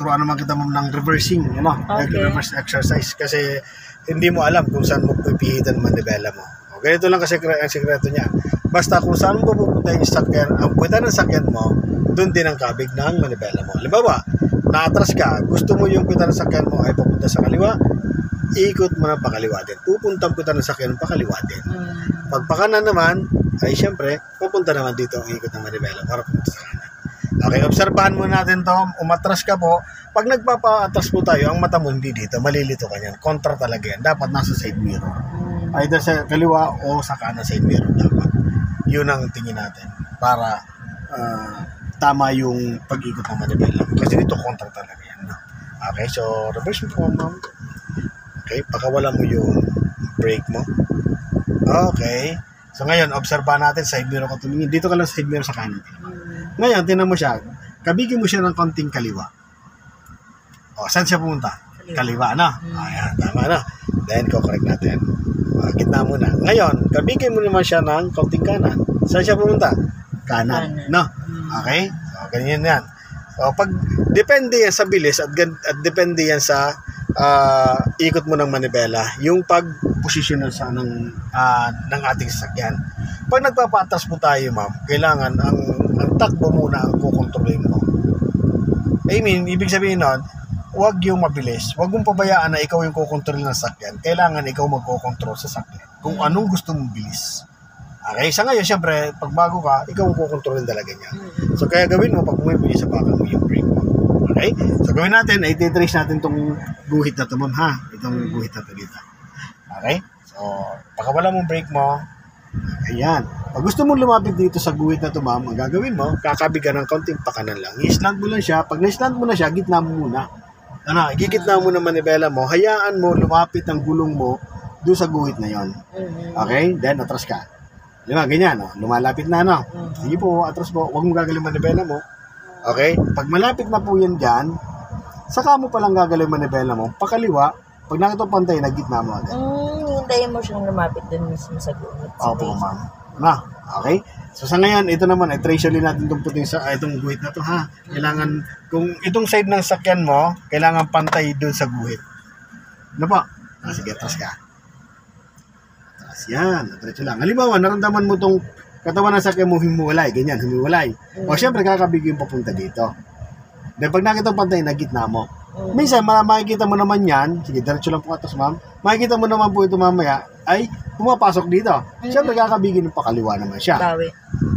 turuan naman kita ma'am ng reversing, Okay. reverse exercise kasi hindi mo alam kung saan mo pipihitan manibela mo. O, ganito lang kasi ang sekreto niya. Basta kung saan mo pupunta yung sakyan, ang puwita ng sakyan mo, doon din ang kabig ng manibela mo. Halimbawa, naatras ka, gusto mo yung puwita ng sakyan mo ay papunta sa kaliwa, ikot mo na pakaliwa din. Pupuntang puwita ng sakyan pakaliwa din. Pag pakanan naman, ay siyempre, pupunta naman dito ang ikot ng manibela para pupunta sa kanan. Okay, obserbahan mo natin to. Umatras ka po. Pag nagpapa-atras po tayo, ang mata mo hindi dito. Malilito ka yan. Kontra talaga yan. Dapat nasa side mirror. Either sa kaliwa o sa kanan side mirror dapat. Yun ang tingin natin. Para tama yung pag-ikot ng manibela. Kasi dito kontra talaga yan. No? Okay, so reverse mo po, ma'am. Okay, pakawala mo yung brake mo. Okay. So ngayon, obserbahan natin side mirror ka tumingin. Dito ka lang side mirror sa kanan. Ngayon, tinan mo siya. Kabigin mo siya ng konting kaliwa. O, saan siya pumunta? Kaliwa, no? Ayan, tama na. Then, correct natin. Gitna muna. Ngayon, kabigin mo naman siya ng konting kanan. Saan siya pumunta? Kanan. No? Okay? So, ganyan yan. So, pag, depende yan sa bilis at depende yan sa ikot mo ng manibela, yung pag-positional sa ng ating sasakyan. Pag nagpapatras po tayo, ma'am, kailangan ang takbo muna ang kukontrolin mo. I mean, ibig sabihin nun, huwag yung mabilis. Huwag mong pabayaan na ikaw yung kukontrol ng sakyan. Kailangan ikaw magkokontrol sa sakyan. Kung anong gusto mong bilis. Okay? Sa ngayon, syempre, pag bago ka, ikaw ang kukontrolin talaga niya. So, kaya gawin mo, pag bumibilis, sapakan mo yung brake mo. Okay? So, gawin natin, ay titrace natin itong guhit na ito, ma'am, ha? Itong guhit na ito dito. Okay? So, pakawala mong brake mo. Ayan. Pag gusto mong lumapit dito sa guhit na ito, ma'am, ang gagawin mo, kakabigan ng konting pakanan lang. I-slant mo lang siya. Pag na-slant mo na siya, gitna mo muna. Igigitna mo na manibela mo. Hayaan mo, lumapit ang gulong mo doon sa guhit na yon. Okay? Then, atras ka. Diba? Ganyan, no? Lumalapit na, no? Sige po, atras po. Huwag mo gagaling manibela mo. Okay? Pag malapit na po yan dyan, saka mo palang gagaling manibela mo, pakaliwa, pag nakita pantay, nagitna mo agad. Hintayin mo siyang lumapit din mismo sa guhit. Opo, ma'am. Na, okay? So sa ngayon, ito naman, trace ulit natin itong puting itong guhit na to, ha? Kailangan, kung itong side ng sakyan mo, kailangan pantay doon sa guhit. Ano po? Sige, atras ka. Atras yan, atras lang. Halimbawa, naramdaman mo itong katawan ng sakyan mo himiwalay, ganyan, himiwalay. O syempre, kakabigin papunta dito. Dahil pag nakita pantay, nagitna mo. Minsan, makikita mo naman yan, sige, diretso lang po atas, ma'am. Makikita mo naman po ito mamaya, ay pumapasok dito. Siyempre, kakabigin ng pakaliwa naman siya. Bawi.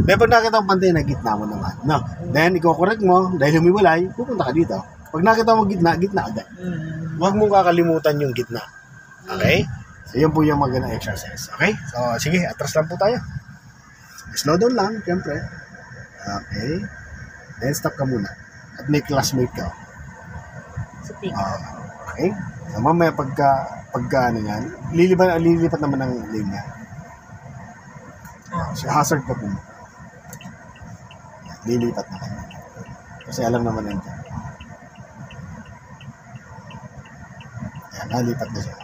Dahil pag nakita mo pantay, nagitna mo naman. No? Then, i-correct mo, dahil humiwalay, pupunta ka dito. Pag nakita mo gitna, gitna agad. Huwag mong kakalimutan yung gitna. Okay? So, yun po yung magandang exercise. Okay? So, sige, atras lang po tayo. Slow down lang, siyempre. Okay. Then, stop ka muna. At may classmate ka. Okay. So, mamaya pagka ano yan, lilipat naman ng lane niya. So, hazard ka po. Lilipat na kanya. Kasi alam naman yan. Ayan, nalipat na siya.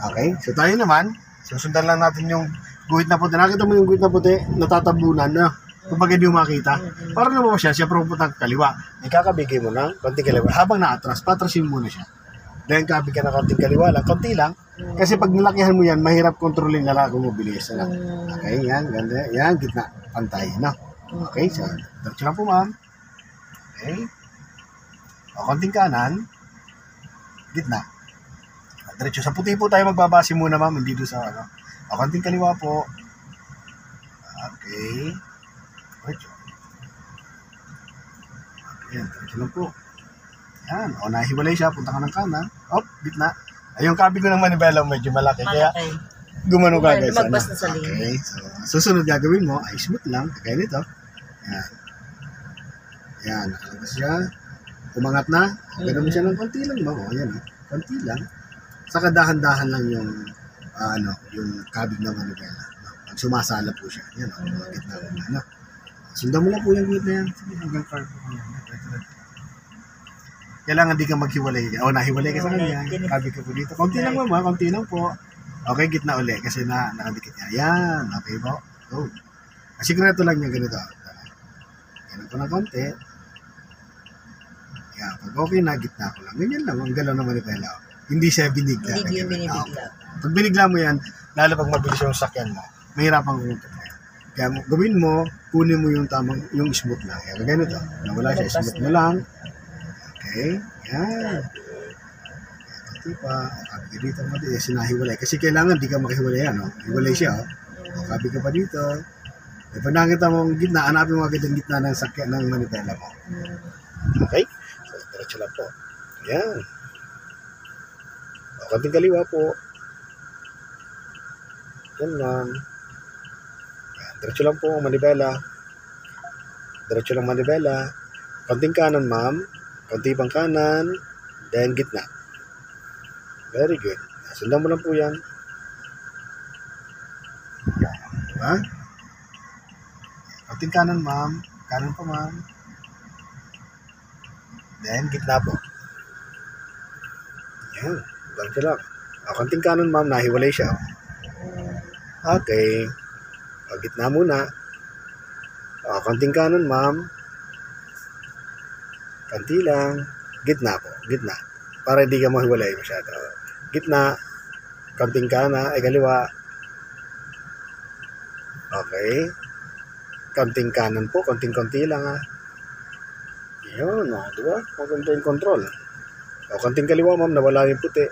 Okay. So, tayo naman, susundan lang natin yung guhit na puti. Nakita mo yung guhit na puti, natatabunan na. Kapag hindi mo makita, para naman siya pupunta ng kaliwa. Ikakabigay mo na konting kaliwa. Habang naatras, patrasin mo na siya. Then kabig ka na konting kaliwa lang, konti lang. Kasi pag nilakihan mo yan, mahirap kontrolin na lang kung mabilis na lang. Okay, yan, ganda. Yan, gitna. Pantay, no? Okay, so, diretso lang po, ma'am. Okay. O, konting kanan. Gitna. Diretso. Sa puti po tayo magbabase muna, ma'am. Hindi doon sa, ano. O, konting kaliwa po. Okay. Diretso. Ayan, diretso lang po. Yan. O, nahiwalay siya. Punta ka ng kanan. Op, gitna. Ay, yung kabig ko ng manibela medyo malaki. Kaya, gumano ka guys. Lumagpas na sa lane. Okay. So, susunod gagawin mo ay smooth lang. Kaya nito. Yan. Yan. Nakalabas siya. Umangat na. Ganun mo siya ng konti lang. O, yan. Konti lang. Saka dahan-dahan lang yung yung kabig ng manibela. Pag sumasala po siya. Yan. Gitna mo na. Sundan mo lang po yung gitna yan. Sige, hanggang car po. Kailangan di ka maghiwalay. O, nahiwalay ka sa kanya. Kabig ka po dito. Konti lang, mama. Konti lang po. Okay, gitna uli. Kasi nakadikit niya. Yan. Okay po. Go. Sikreto lang niya ganito. Ganun ko ng konti. ka. Pag okay na, gitna ko lang. Ganyan lang, ang galaw ng manibela. Hindi siya binigla. Hindi yung binibigla. Pag binigla mo yan, lalo pag mabilis yung sakyan mo, mahirapan kumuntok na yan. Kaya gawin mo, kunin mo yung tamang, yung smooth lang. Kaya ganito, nawala siya, smooth mo lang. Okay, yan. Pati pa, kabi dito mo dito, sinahiwalay. Kasi kailangan di ka makihiwalay yan, no? Hiwalay siya, oh. Kabi ka pa dito. E pag nakita mo ang gitna, hanapin mo agad ang gitna ng sakyan ng manibela mo. Okay? So, diretso lang po. Yan. O, konting kaliwa po. Yan lang. Yan. Diretso lang po ang manibela. Diretso lang manibela. Konting kanan, ma'am. Konti pang kanan. Then, gitna. Very good. Sundan mo lang po yan. Diba? Konting kanan, ma'am. Kanan pa, ma'am. Then, gitna po. Yan. Diretso lang. O, konting kanan, ma'am. Nahiwalay siya. Okay. O, gitna muna. O, konting kanan, ma'am. Konti lang. Gitna po. Gitna. Para hindi ka mahiwalay masyado. Gitna. Konting kanan. Ay, kaliwa. Okay. Konting kanan po. Konting-konti lang, ha. Yun, o. Diba? Maganda yung control. O, konting kaliwa, ma'am. Nawala yung puti.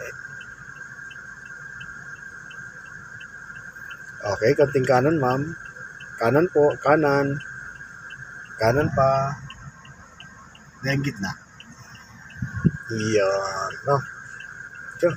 Okay. Konting kanan, ma'am. Kanan po. Kanan. Kanan pa. Then, gitna. Yan. No? Sure.